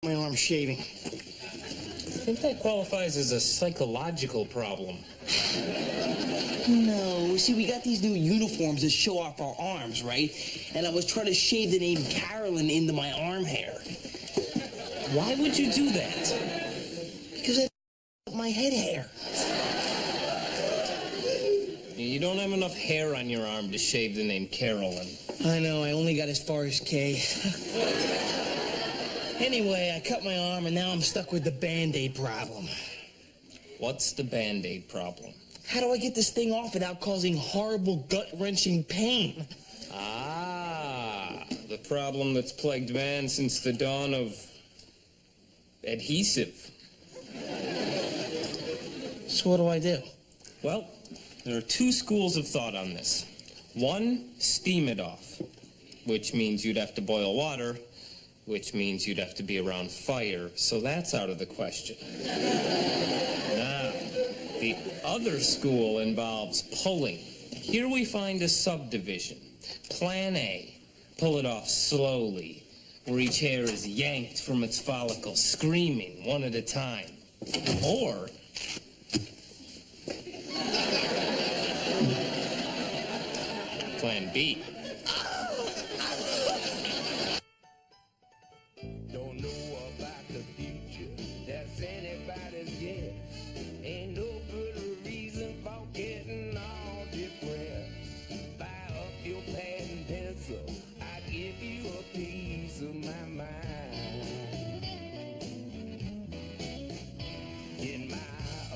my arm shaving. I think that qualifies as a psychological problem. No, see, we got these new uniforms that show off our arms, right? And I was trying to shave the name Carolyn into my arm hair. Why would you do that? Because I my head hair. You don't have enough hair on your arm to shave the name Carolyn. I know, I only got as far as K. Anyway, I cut my arm and now I'm stuck with the Band-Aid problem. What's the Band-Aid problem? How do I get this thing off without causing horrible gut-wrenching pain? Ah, the problem that's plagued man since the dawn of adhesive. So what do I do? Well, there are two schools of thought on this. One, steam it off, which means you'd have to boil water, which means you'd have to be around fire, so that's out of the question. Now, the other school involves pulling. Here we find a subdivision. Plan A, pull it off slowly, where each hair is yanked from its follicle, screaming one at a time. Or Plan B. Don't know about the future, that's anybody's guess. Ain't no good reason for getting all depressed. Buy up your pad and pencil, I give you a piece of my mind. In my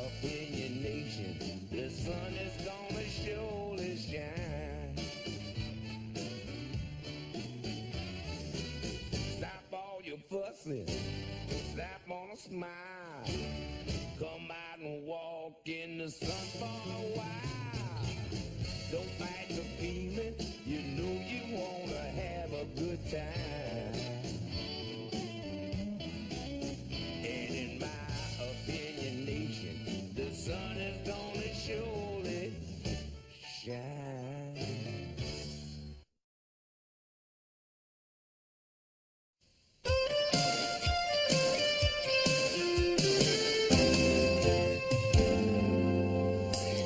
opinion, nation, the sun is gonna surely shine. Stop all your fussing, stop on a smile. Come out and walk in the sun for a while. Don't fight the feeling, you know you wanna have a good time. And in my opinion, nation, the sun is gonna surely shine.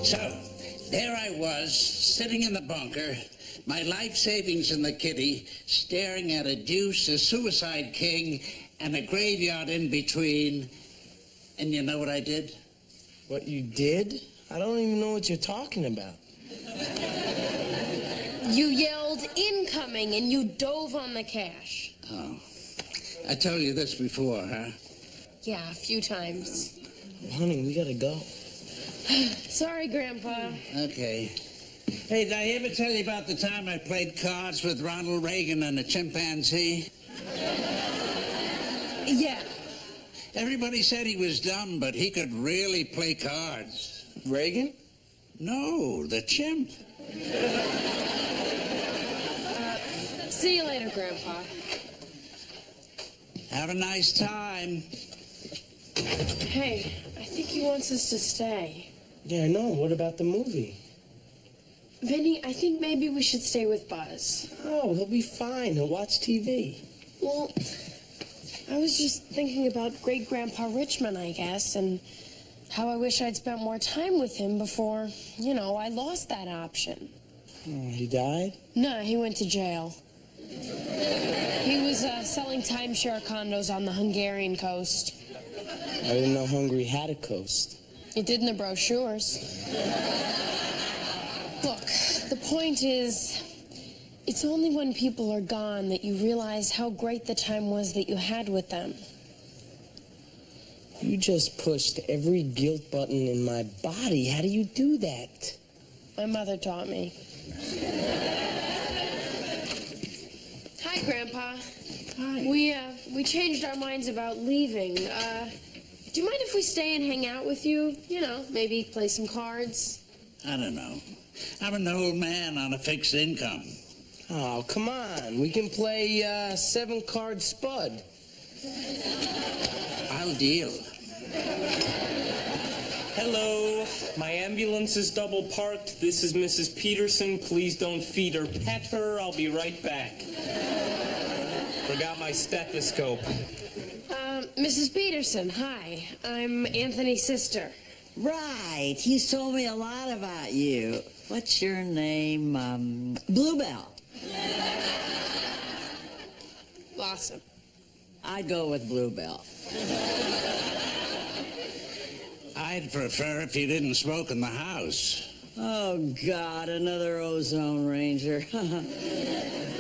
So, there I was, sitting in the bunker, my life savings in the kitty, staring at a deuce, a suicide king, and a graveyard in between. And you know what I did? What you did? I don't even know what you're talking about. You yelled incoming and you dove on the cash. Oh. I told you this before, huh? Yeah, a few times. Honey, we gotta go. Sorry, Grandpa. Okay. Hey, did I ever tell you about the time I played cards with Ronald Reagan and a chimpanzee? Yeah. Everybody said he was dumb, but he could really play cards. Reagan? No, the chimp. See you later, Grandpa. Have a nice time. Hey, I think he wants us to stay. Yeah, I know. What about the movie? Vinny, I think maybe we should stay with Buzz. Oh, he'll be fine. He'll watch TV. Well, I was just thinking about great-grandpa Richmond, I guess, and how I wish I'd spent more time with him before, I lost that option. Oh, he died? No, he went to jail. He was selling timeshare condos on the Hungarian coast. I didn't know Hungary had a coast. It did in the brochures. Look, the point is, it's only when people are gone that you realize how great the time was that you had with them. You just pushed every guilt button in my body. How do you do that? My mother taught me. Hi, Grandpa. Hi. We changed our minds about leaving. Do you mind if we stay and hang out with you? Maybe play some cards? I don't know. I'm an old man on a fixed income. Oh, come on. We can play 7-card Spud. I'll deal. Hello, my ambulance is double parked. This is Mrs. Peterson. Please don't feed her. Pet her. I'll be right back. Forgot my stethoscope. Mrs. Peterson, hi. I'm Anthony's sister. Right. He's told me a lot about you. What's your name? Bluebell. Blossom. I'd go with Bluebell. I'd prefer if you didn't smoke in the house. Oh, God, another ozone ranger.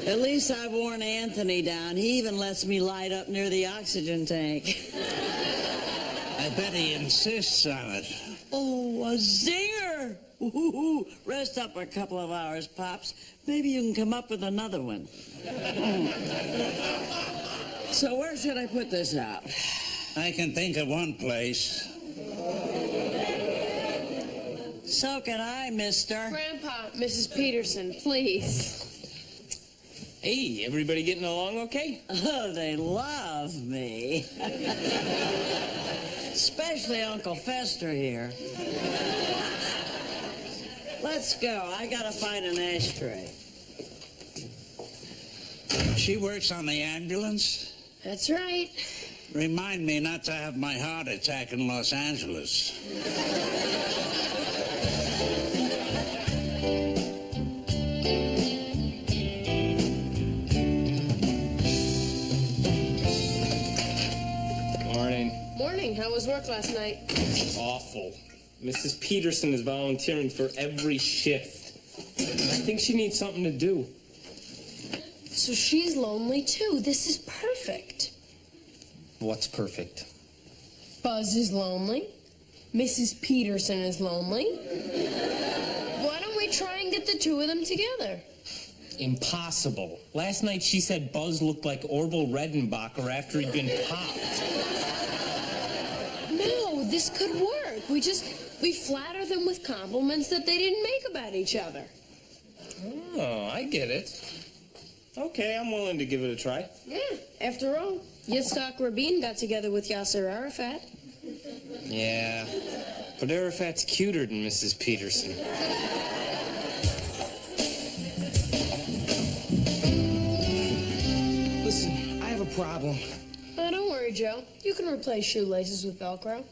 At least I've worn Anthony down. He even lets me light up near the oxygen tank. I bet he insists on it. Oh, a zinger! Ooh, rest up a couple of hours, Pops. Maybe you can come up with another one. So where should I put this out? I can think of one place. So can I, mister. Grandpa, Mrs. Peterson, please. Hey, everybody getting along okay? Oh, they love me. Especially Uncle Fester here. Let's go. I gotta find an ashtray. She works on the ambulance? That's right. Remind me not to have my heart attack in Los Angeles. Morning. How was work last night? Awful. Mrs. Peterson is volunteering for every shift. I think she needs something to do. So she's lonely too. This is perfect. What's perfect? Buzz is lonely. Mrs. Peterson is lonely. Why don't we try and get the two of them together? Impossible. Last night she said Buzz looked like Orville Redenbacher after he'd been popped. No, this could work. We flatter them with compliments that they didn't make about each other. Oh, I get it. Okay, I'm willing to give it a try. Yeah, after all, Yitzhak Rabin got together with Yasser Arafat. Yeah, but Arafat's cuter than Mrs. Peterson. Listen, I have a problem. Oh, don't worry, Joe. You can replace shoelaces with Velcro.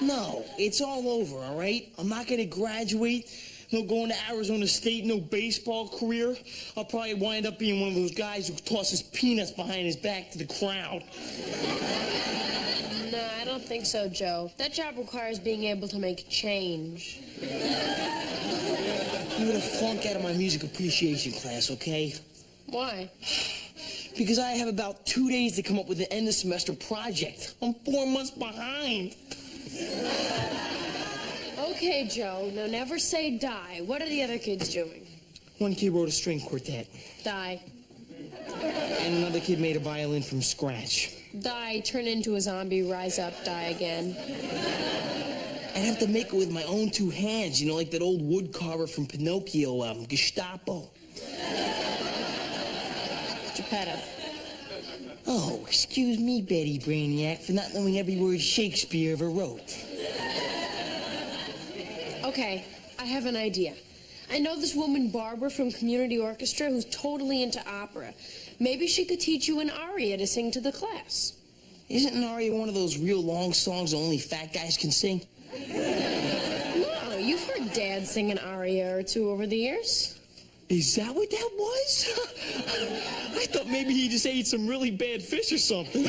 No, it's all over, all right? I'm not going to graduate. No going to Arizona State, no baseball career. I'll probably wind up being one of those guys who tosses peanuts behind his back to the crowd. No, I don't think so, Joe. That job requires being able to make change. I'm going to flunk out of my music appreciation class, okay? Why? Because I have about 2 days to come up with an end of semester project. I'm 4 months behind. Okay, Joe. Now never say die. What are the other kids doing? One kid wrote a string quartet, Die. and another kid made a violin from scratch. Die, turn into a zombie, rise up, die again. I'd have to make it with my own two hands, you know, like that old wood carver from Pinocchio album, Gestapo. Geppetto. Oh, excuse me, Betty Brainiac, for not knowing every word Shakespeare ever wrote. Okay, I have an idea. I know this woman Barbara from Community Orchestra who's totally into opera. Maybe she could teach you an aria to sing to the class. Isn't an aria one of those real long songs that only fat guys can sing? No, you've heard Dad sing an aria or two over the years. Is that what that was? I thought maybe he just ate some really bad fish or something.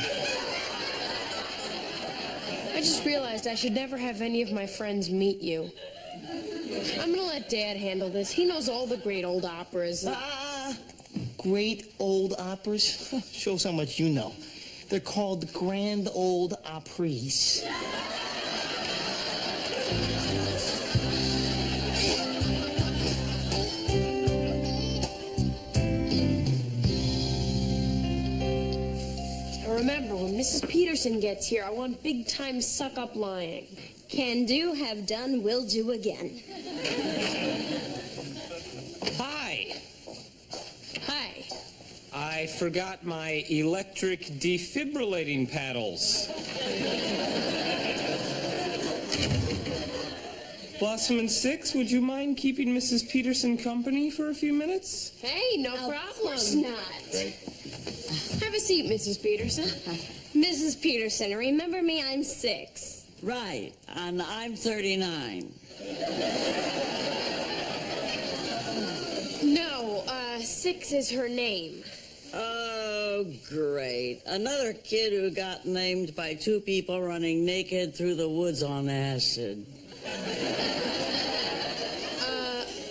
I just realized I should never have any of my friends meet you. I'm gonna let Dad handle this. He knows all the great old operas. Great old operas? Shows how much you know. They're called Grand Old Opries. Remember, when Mrs. Peterson gets here, I want big-time suck-up lying. Can do, have done, will do again. Hi. Hi. I forgot my electric defibrillating paddles. Blossom and Six, would you mind keeping Mrs. Peterson company for a few minutes? Hey, no Of problem. course not. Great. Have a seat, Mrs. Peterson. Mrs. Peterson, remember me? I'm 6. Right, and I'm 39. No, 6 is her name. Oh, great. Another kid who got named by 2 people running naked through the woods on acid.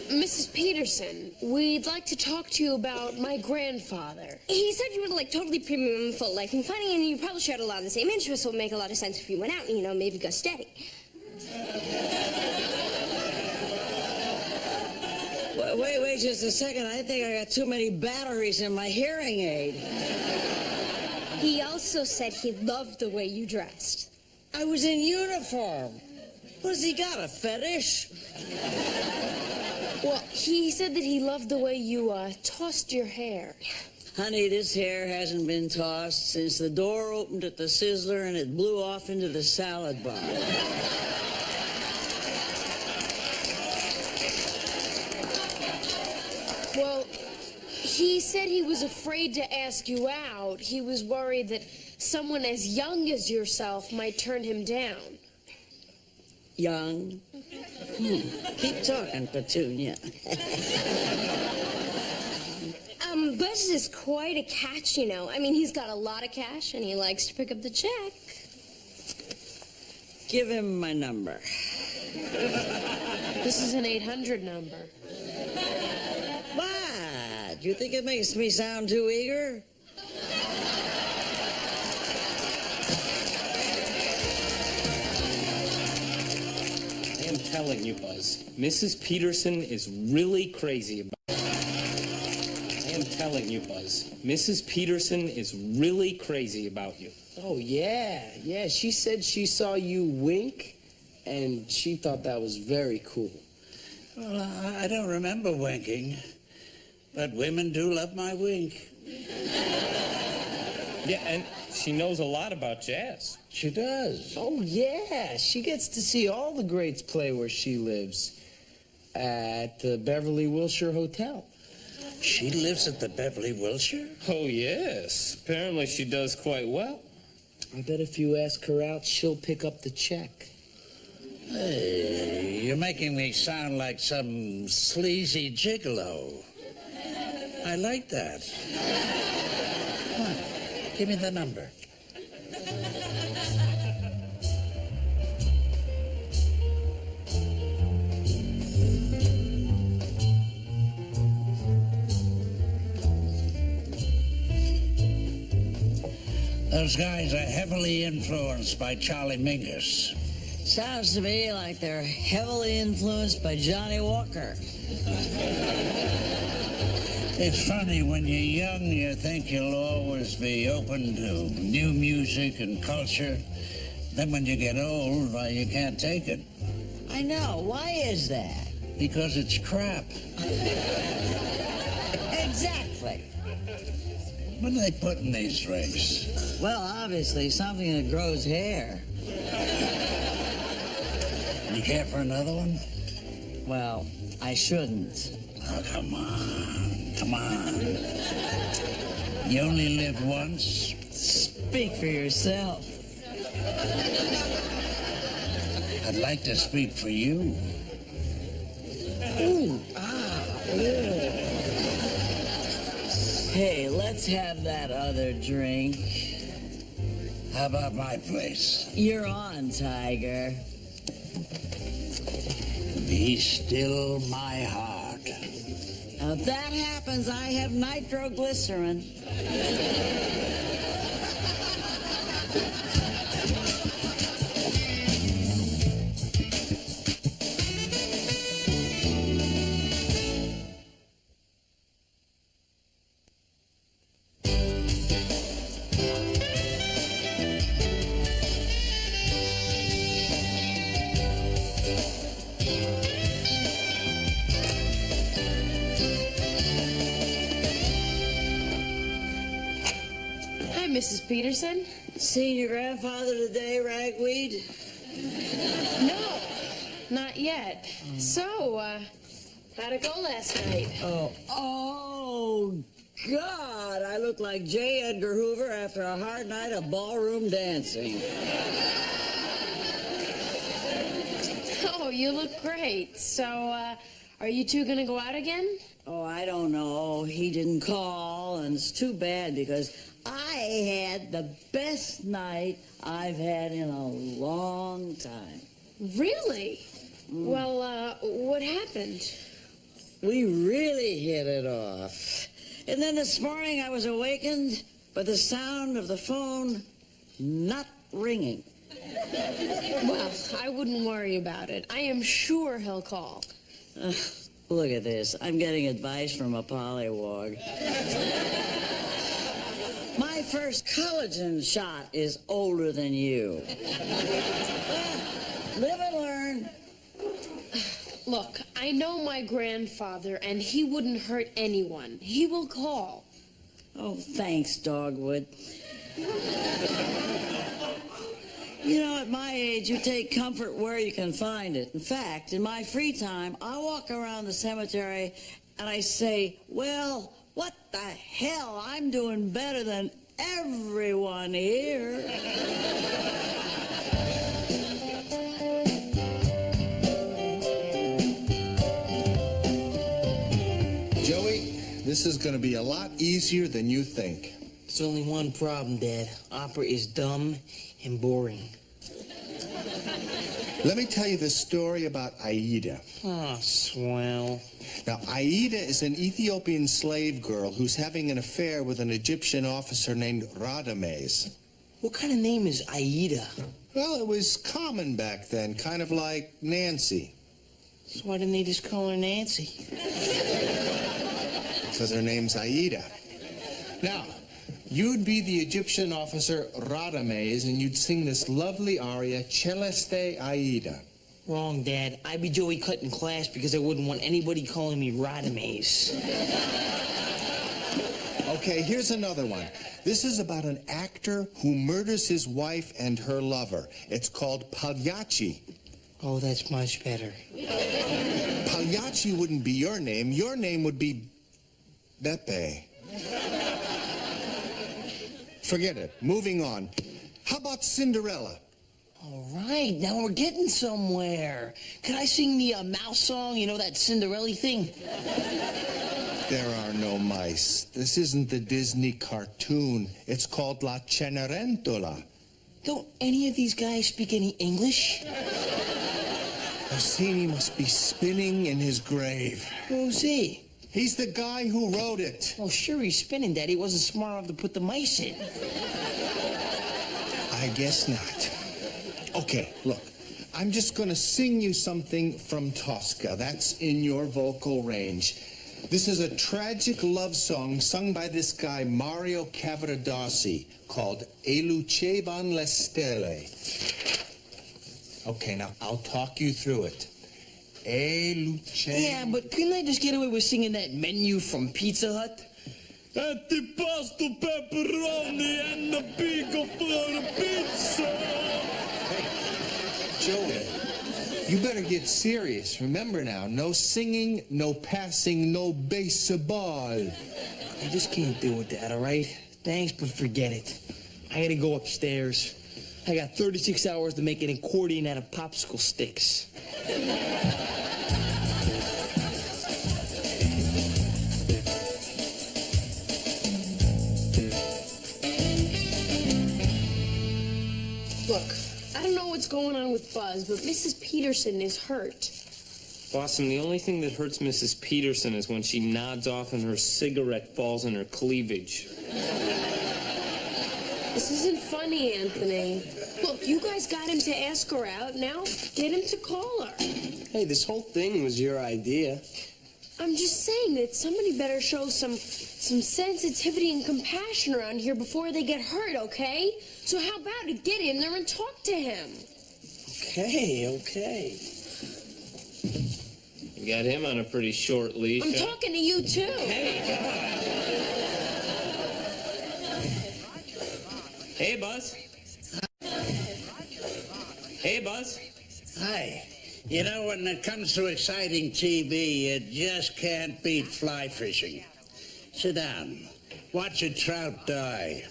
Mrs. Peterson, we'd like to talk to you about my grandfather. He said you were like totally premium and full life and funny, and you probably shared a lot of the same interests, so it would make a lot of sense if you went out and, maybe go steady. Wait just a second. I think I got too many batteries in my hearing aid. He also said he loved the way you dressed. I was in uniform. What has he got, a fetish? Well, he said that he loved the way you, tossed your hair. Honey, this hair hasn't been tossed since the door opened at the Sizzler and it blew off into the salad bar. Well, he said he was afraid to ask you out. He was worried that someone as young as yourself might turn him down. Young? Keep talking, Petunia. Buzz is quite a catch, I mean, he's got a lot of cash, and he likes to pick up the check. Give him my number. This is an 800 number. What? You think it makes me sound too eager? I am telling you, Buzz, Mrs. Peterson is really crazy about you. I am telling you, Buzz, Mrs. Peterson is really crazy about you. Oh, yeah. She said she saw you wink, and she thought that was very cool. Well, I don't remember winking, but women do love my wink. Yeah, and she knows a lot about jazz. She does. Oh, yeah. She gets to see all the greats play where she lives, at the Beverly Wilshire Hotel. She lives at the Beverly Wilshire? Oh, yes. Apparently she does quite well. I bet if you ask her out, she'll pick up the check. Hey, you're making me sound like some sleazy gigolo. I like that. Come on, give me the number. Those guys are heavily influenced by Charlie Mingus. Sounds to me like they're heavily influenced by Johnny Walker. It's funny, when you're young, you think you'll always be open to new music and culture. Then when you get old, well, you can't take it. I know. Why is that? Because it's crap. Exactly. What do they put in these drinks? Well, obviously, something that grows hair. You care for another one? Well, I shouldn't. Oh, come on. You only live once. Speak for yourself. I'd like to speak for you. Hey, let's have that other drink. How about my place? You're on, Tiger. Be still my heart. Now, if that happens, I have nitroglycerin. Mrs. Peterson? Seen your grandfather today, Ragweed? No, not yet. So, how'd it go last night? Oh, God, I look like J. Edgar Hoover after a hard night of ballroom dancing. Oh, you look great. So, are you two gonna go out again? Oh, I don't know. He didn't call, and it's too bad because I had the best night I've had in a long time. Really? Well, what happened? We really hit it off. And then this morning I was awakened by the sound of the phone not ringing. Well, I wouldn't worry about it. I am sure he'll call. Look at this. I'm getting advice from a pollywog. My first collagen shot is older than you. Live and learn. Look, I know my grandfather, and he wouldn't hurt anyone. He will call. Oh, thanks, Dogwood. You know, at my age, you take comfort where you can find it. In fact, in my free time, I walk around the cemetery and I say, well, what the hell? I'm doing better than everyone here. Joey, this is going to be a lot easier than you think. There's only one problem, Dad. Opera is dumb and boring. Let me tell you the story about Aida. Oh, swell. Now, Aida is an Ethiopian slave girl who's having an affair with an Egyptian officer named Radames. What kind of name is Aida? Well, it was common back then, kind of like Nancy. So why didn't they just call her Nancy? Because her name's Aida. Now, you'd be the Egyptian officer Radames, and you'd sing this lovely aria, Celeste Aida. Wrong, Dad. I'd be Joey Cut in class because I wouldn't want anybody calling me Radames. Okay, here's another one. This is about an actor who murders his wife and her lover. It's called Pagliacci. Oh, that's much better. Pagliacci wouldn't be your name. Your name would be Beppe. Forget it. Moving on. How about Cinderella? All right, now we're getting somewhere. Could I sing the mouse song? You know, that Cinderella thing? There are no mice. This isn't the Disney cartoon. It's called La Cenerentola. Don't any of these guys speak any English? Rossini must be spinning in his grave. Who's he? He's the guy who wrote it. Well, sure he's spinning, Daddy. He wasn't smart enough to put the mice in. I guess not. Okay, look. I'm just going to sing you something from Tosca. That's in your vocal range. This is a tragic love song sung by this guy, Mario Cavaradossi, called E lucevan le stelle. Okay, now I'll talk you through it. E lucevan... Yeah, but couldn't I just get away with singing that menu from Pizza Hut? Antipasto, pepperoni, and a pico for the pizza. Hey, Joey, you better get serious. Remember now, no singing, no passing, no baseball. I just can't deal with that, all right? Thanks, but forget it. I gotta go upstairs. I got 36 hours to make an accordion out of popsicle sticks. Look, I don't know what's going on with Buzz, but Mrs. Peterson is hurt. Blossom, the only thing that hurts Mrs. Peterson is when she nods off and her cigarette falls in her cleavage. This isn't funny, Anthony. Look, you guys got him to ask her out. Now, get him to call her. Hey, this whole thing was your idea. I'm just saying that somebody better show some sensitivity and compassion around here before they get hurt, okay? So how about it? Get in there and talk to him. Okay. You got him on a pretty short leash. I'm talking to you, too. Hey, Buzz. Hey, Buzz. Hi. You know, when it comes to exciting TV, you just can't beat fly fishing. Sit down. Watch a trout die.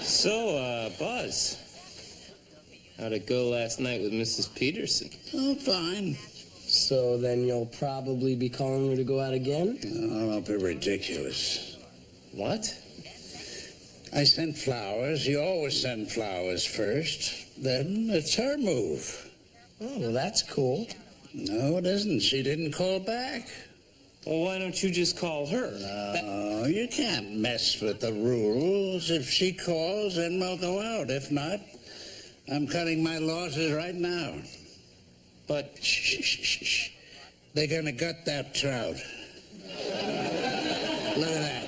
So, Buzz, how'd it go last night with Mrs. Peterson? Oh, fine. So then you'll probably be calling her to go out again? Oh, don't be ridiculous. What? I sent flowers. You always send flowers first. Then it's her move. Oh, well, that's cool. No, it isn't. She didn't call back. Well, why don't you just call her? No, you can't mess with the rules. If she calls, then we'll go out. If not, I'm cutting my losses right now. But Shh. They're gonna gut that trout. Look at that.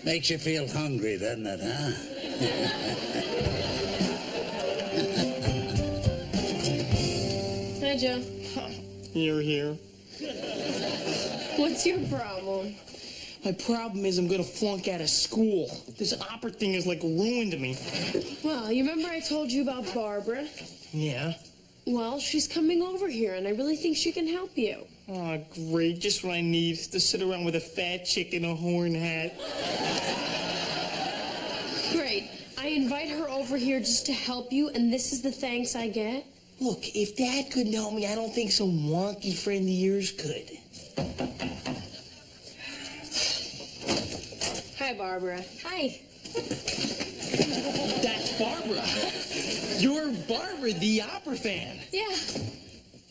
Makes you feel hungry, doesn't it, huh? Hi, Joe. You're here. What's your problem? My problem is I'm gonna flunk out of school. This opera thing has like ruined me. Well, you remember I told you about Barbara? Yeah. Well, she's coming over here, and I really think she can help you. Oh, great. Just what I need. To sit around with a fat chick in a horn hat. Great. I invite her over here just to help you, and this is the thanks I get? Look, if Dad couldn't help me, I don't think some wonky friend of yours could. Hi, Barbara. Hi. That's Barbara. You're Barbara, the opera fan. Yeah.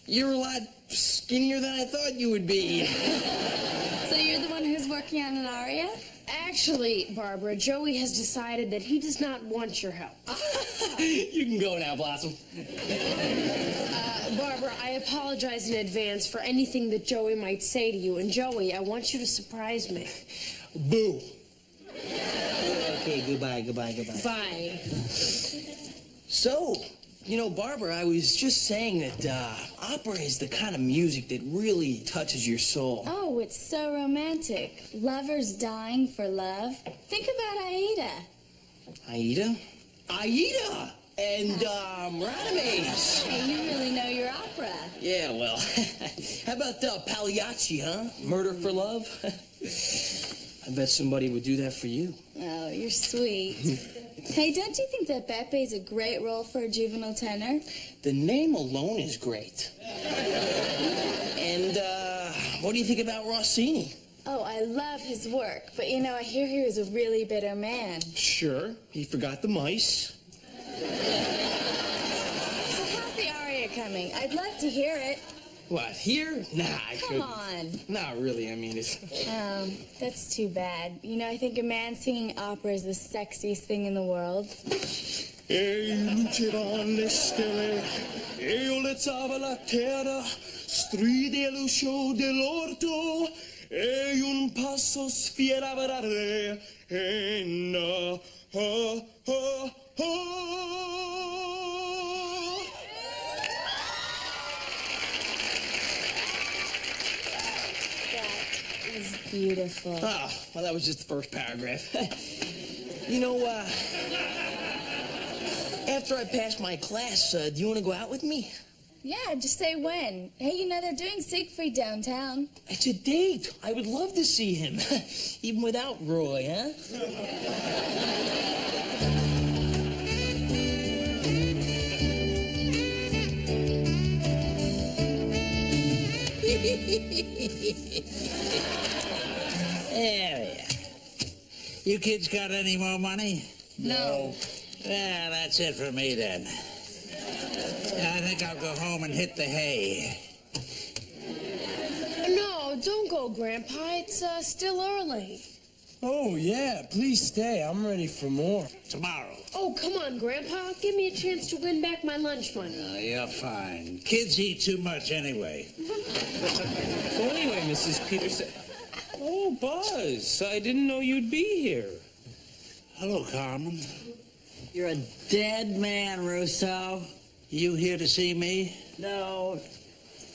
You're a lot skinnier than I thought you would be. So you're the one who's working on an aria? Actually, Barbara, Joey has decided that he does not want your help. You can go now, Blossom. Barbara, I apologize in advance for anything that Joey might say to you. And Joey, I want you to surprise me. Boo. Okay, goodbye. Bye. So, you know, Barbara, I was just saying that opera is the kind of music that really touches your soul. Oh, it's so romantic. Lovers dying for love. Think about Aida. Aida? And Radames. Hey, you really know your opera. Yeah, well, how about Pagliacci, huh? Murder for Love? I bet somebody would do that for you. Oh, you're sweet. Hey, don't you think that Beppe is a great role for a juvenile tenor? The name alone is great. And, what do you think about Rossini? Oh, I love his work, but you know, I hear he was a really bitter man. Sure, he forgot the mice. So how's the aria coming? I'd love to hear it. What, here? Nah, I Come couldn't. on. Not really, I mean, it's... That's too bad. You know, I think a man singing opera is the sexiest thing in the world. E lucerà le stelle, e io lezzava la terra, stride l'uscio dell'orto, e un passo sfierava l'arre, e no, oh, oh, oh. That is beautiful. Ah, well, that was just the first paragraph. You know, after I pass my class, do you want to go out with me? Yeah, just say when. Hey, you know, they're doing Siegfried downtown. It's a date. I would love to see him. Even without Roy, huh? There we are. You kids got any more money? No. Yeah, that's it for me then. I think I'll go home and hit the hay. No, don't go, Grandpa. It's still early. Oh, yeah, please stay. I'm ready for more. Tomorrow. Oh, come on, Grandpa. Give me a chance to win back my lunch money. Oh, you're fine. Kids eat too much anyway. So anyway, Mrs. Peterson... Oh, Buzz, I didn't know you'd be here. Hello, Carmen. You're a dead man, Russo. You here to see me? No.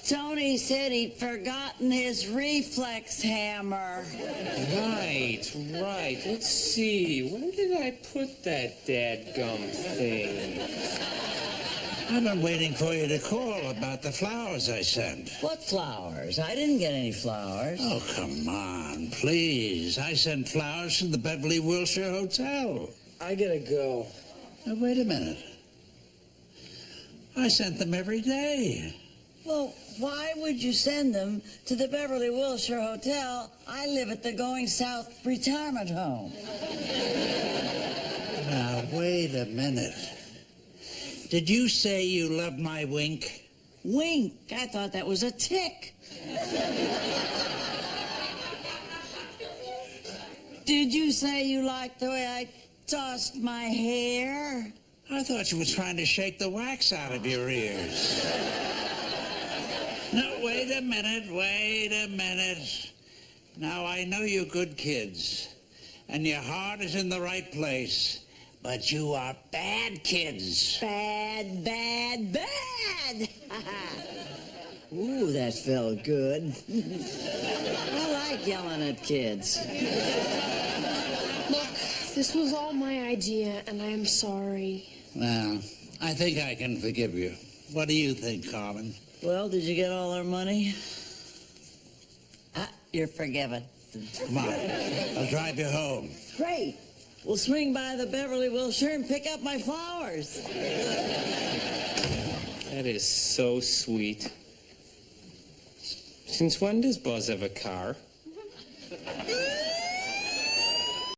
Tony said he'd forgotten his reflex hammer. Right. Let's see. Where did I put that dadgum thing? I've been waiting for you to call about the flowers I sent. What flowers? I didn't get any flowers. Oh, come on, please. I sent flowers to the Beverly Wilshire Hotel. I gotta go. Now, wait a minute. I sent them every day. Well, why would you send them to the Beverly Wilshire Hotel? I live at the Going South retirement home. Now, wait a minute. Did you say you loved my wink? Wink? I thought that was a tick. Did you say you liked the way I tossed my hair? I thought you were trying to shake the wax out of your ears. No, wait a minute. Now, I know you're good kids, and your heart is in the right place, but you are bad kids. Bad, bad, bad! Ooh, that felt good. I like yelling at kids. Look, this was all my idea, and I am sorry. Well, I think I can forgive you. What do you think, Carmen? Well, did you get all our money? You're forgiven. Come on, I'll drive you home. Great. We'll swing by the Beverly Wilshire and pick up my flowers. That is so sweet. Since when does Buzz have a car?